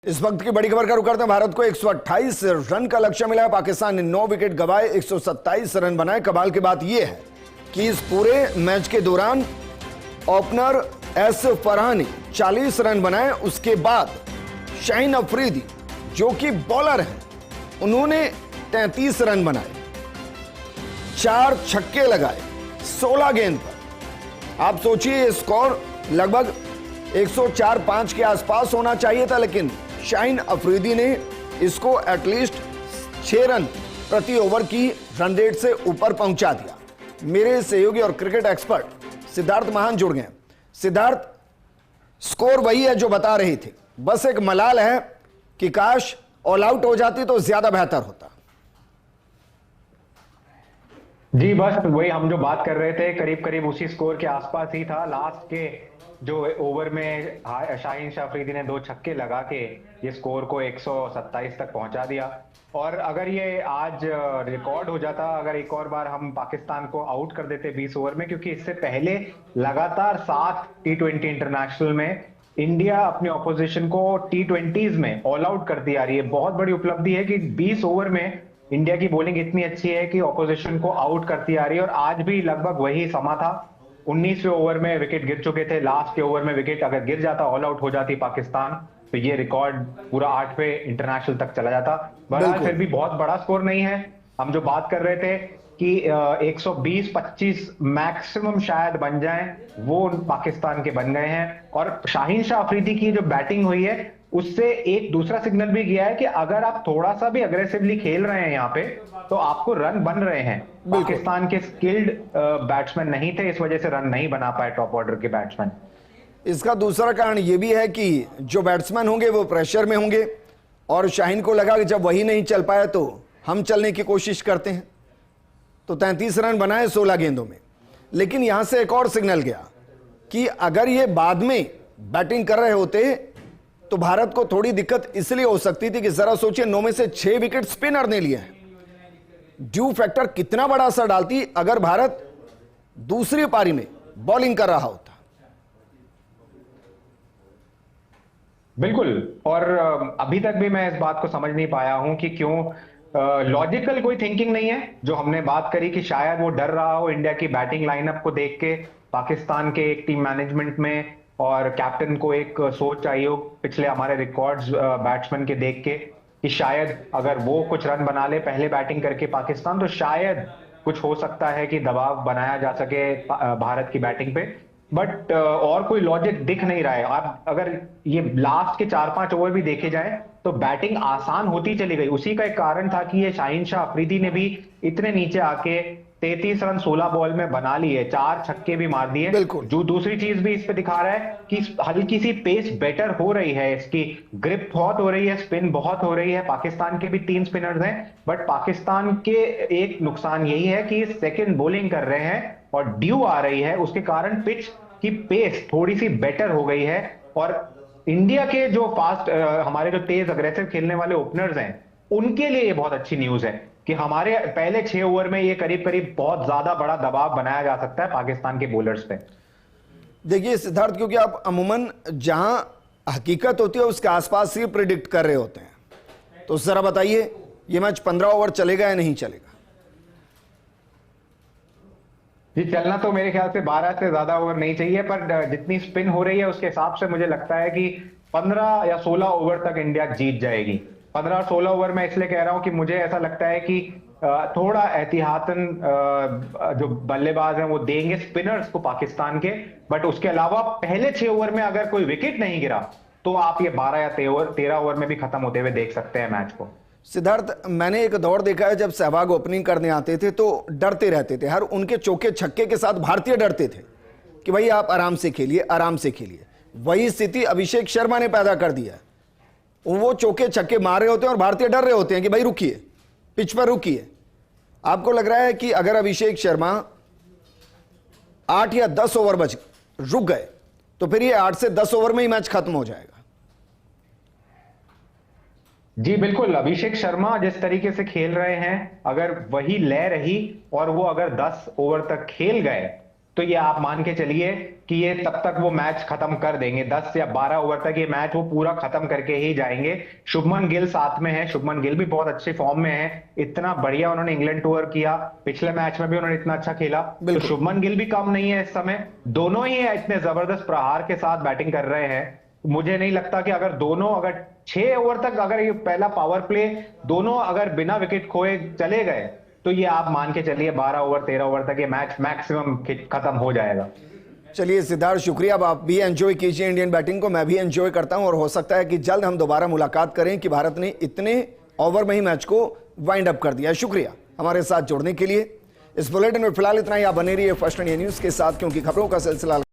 इस वक्त की बड़ी खबर का रुख करते हैं। भारत को 128 रन का लक्ष्य मिला है। पाकिस्तान ने 9 विकेट गंवाए, 127 रन बनाए। कमाल की बात यह है कि इस पूरे मैच के दौरान ओपनर एस फरहान ने 40 रन बनाए। उसके बाद शाहीन अफरीदी जो कि बॉलर हैं, उन्होंने 33 रन बनाए, 4 छक्के लगाए 16 गेंद पर। आप सोचिए, ये स्कोर लगभग 104-5 के आसपास होना चाहिए था, लेकिन शाहीन अफरीदी ने इसको एटलीस्ट 6 रन प्रति ओवर की रन रेट से ऊपर पहुंचा दिया। मेरे सहयोगी और क्रिकेट एक्सपर्ट सिद्धार्थ महान जुड़ गए। सिद्धार्थ, स्कोर वही है जो बता रही थी, बस एक मलाल है कि काश ऑल आउट हो जाती तो ज्यादा बेहतर होता। जी बस वही हम जो बात कर रहे थे, करीब करीब उसी स्कोर के आसपास ही था। लास्ट के जो ओवर में शाहीन अफरीदी ने 2 छक्के लगा के ये स्कोर को 127 तक पहुंचा दिया। और अगर ये आज रिकॉर्ड हो जाता, अगर एक और बार हम पाकिस्तान को आउट कर देते 20 ओवर में, क्योंकि इससे पहले लगातार 7 T20 इंटरनेशनल में इंडिया अपनी ऑपोजिशन को T20s में ऑल आउट करती आ रही है। बहुत बड़ी उपलब्धि है कि 20 ओवर में इंडिया की बॉलिंग इतनी अच्छी है कि ऑपोजिशन को आउट करती आ रही है। और आज भी लगभग वही समा था। 19वें ओवर में विकेट गिर चुके थे। लास्ट के ओवर में विकेट अगर गिर जाता, ऑल आउट हो जाती पाकिस्तान, तो ये रिकॉर्ड पूरा 8वें इंटरनेशनल तक चला जाता। बहरहाल फिर भी बहुत बड़ा स्कोर नहीं है। हम जो बात कर रहे थे कि 120-25 मैक्सिमम शायद बन जाएं, वो पाकिस्तान के बन गए हैं। और शाहीन अफरीदी की जो बैटिंग हुई है, उससे एक दूसरा सिग्नल भी गया है कि अगर आप थोड़ा सा भी अग्रेसिवली खेल रहे हैं यहाँ पे, तो आपको रन बन रहे हैं। पाकिस्तान के स्किल्ड बैट्समैन नहीं थे, इस वजह से रन नहीं बना पाए टॉप ऑर्डर के बैट्समैन। इसका दूसरा कारण यह भी है कि जो बैट्समैन होंगे वो प्रेशर में होंगे, और शाहीन को लगा कि जब वही नहीं चल पाया तो हम चलने की कोशिश करते हैं। तो 33 रन बनाए 16 गेंदों में। लेकिन यहां से एक और सिग्नल गया कि अगर ये बाद में बैटिंग कर रहे होते तो भारत को थोड़ी दिक्कत इसलिए हो सकती थी कि जरा सोचिए, 9 में से 6 विकेट स्पिनर ने लिए हैं। ड्यू फैक्टर कितना बड़ा असर डालती अगर भारत दूसरी पारी में बॉलिंग कर रहा होता। बिल्कुल। और अभी तक भी मैं इस बात को समझ नहीं पाया हूं कि क्यों लॉजिकल कोई थिंकिंग नहीं है। जो हमने बात करी कि शायद वो डर रहा हो इंडिया की बैटिंग लाइनअप को देख के, पाकिस्तान के एक टीम मैनेजमेंट में, और कैप्टन को एक सोच आई हो पिछले हमारे रिकॉर्ड्स बैट्समैन के देख के कि शायद अगर वो कुछ रन बना ले पहले बैटिंग करके पाकिस्तान, तो शायद कुछ हो सकता है कि दबाव बनाया जा सके भारत की बैटिंग पे। बट और कोई लॉजिक दिख नहीं रहा है। आप अगर ये लास्ट के 4-5 ओवर भी देखे जाए तो बैटिंग आसान होती चली गई। उसी का एक कारण था कि ये शाहीन अफरीदी ने भी इतने नीचे आके 33 रन 16 बॉल में बना लिए, 4 छक्के भी मार दिए। जो दूसरी चीज भी इस पे दिखा रहा है कि हल्की सी पेस बेटर हो रही है, इसकी ग्रिप बहुत हो रही है, स्पिन बहुत हो रही है। पाकिस्तान के भी 3 स्पिनर्स हैं, बट पाकिस्तान के एक नुकसान यही है कि सेकंड बॉलिंग कर रहे हैं और ड्यू आ रही है, उसके कारण पिच की पेस थोड़ी सी बेटर हो गई है। और इंडिया के जो फास्ट हमारे जो तेज अग्रेसिव खेलने वाले ओपनर्स हैं, उनके लिए ये बहुत अच्छी न्यूज है कि हमारे पहले 6 ओवर में ये करीब करीब बहुत ज्यादा बड़ा दबाव बनाया जा सकता है पाकिस्तान के बॉलर्स पे। देखिए सिद्धार्थ, क्योंकि आप अमूमन जहां हकीकत होती है उसके आसपास ही प्रिडिक्ट कर रहे होते हैं, तो जरा बताइए ये मैच 15 ओवर चलेगा या नहीं चलेगा? जी, चलना तो मेरे ख्याल से 12 से ज्यादा ओवर नहीं चाहिए, पर जितनी स्पिन हो रही है उसके हिसाब से मुझे लगता है कि 15 या 16 ओवर तक इंडिया जीत जाएगी। 15 और 16 ओवर में इसलिए कह रहा हूं कि मुझे ऐसा लगता है कि थोड़ा एहतियातन जो बल्लेबाज हैं वो देंगे स्पिनर्स को पाकिस्तान के। बट उसके अलावा पहले 6 ओवर में अगर कोई विकेट नहीं गिरा तो आप ये 12 या 13 ओवर में भी खत्म होते हुए देख सकते हैं मैच को। सिद्धार्थ, मैंने एक दौर देखा है जब सहवाग ओपनिंग करने आते थे तो डरते रहते थे। हर उनके चौके छक्के के साथ भारतीय डरते थे कि भाई आप आराम से खेलिए, आराम से खेलिए। वही स्थिति अभिषेक शर्मा ने पैदा कर दिया है। वो चौके छक्के मार रहे होते हैं और भारतीय डर रहे होते हैं कि भाई रुकिए, पिच पर रुकिए। आपको लग रहा है कि अगर अभिषेक शर्मा 8 या 10 ओवर बच रुक गए तो फिर ये 8 से 10 ओवर में ही मैच खत्म हो जाएगा? जी बिल्कुल। अभिषेक शर्मा जिस तरीके से खेल रहे हैं, अगर वही लय रही और वो अगर 10 ओवर तक खेल गए तो ये आप मान के चलिए कि ये तब तक वो मैच खत्म कर देंगे। 10 या 12 ओवर तक ये मैच वो पूरा खत्म करके ही जाएंगे। शुभमन गिल साथ में है, शुभमन गिल भी बहुत अच्छे फॉर्म में है, इतना बढ़िया उन्होंने इंग्लैंड टूर किया, पिछले मैच में भी उन्होंने इतना अच्छा खेला। तो शुभमन गिल भी कम नहीं है इस समय, दोनों ही इतने जबरदस्त प्रहार के साथ बैटिंग कर रहे हैं। मुझे नहीं लगता कि अगर दोनों, अगर 6 ओवर तक अगर ये पहला पावर प्ले दोनों अगर बिना विकेट खोए चले गए, तो ये आप मान के चलिए 12 ओवर 13 ओवर तक ये मैच मैक्सिमम खत्म हो जाएगा। चलिए सिद्धार्थ, शुक्रिया। अब आप भी एंजॉय कीजिए इंडियन बैटिंग को, मैं भी एंजॉय करता हूं, और हो सकता है कि जल्द हम दोबारा मुलाकात करें कि भारत ने इतने ओवर में ही मैच को वाइंड अप कर दिया। शुक्रिया हमारे साथ जुड़ने के लिए। इस बुलेटिन में फिलहाल इतना ही। आप बने रहिए फर्स्ट इंडिया न्यूज के साथ, क्योंकि खबरों का सिलसिला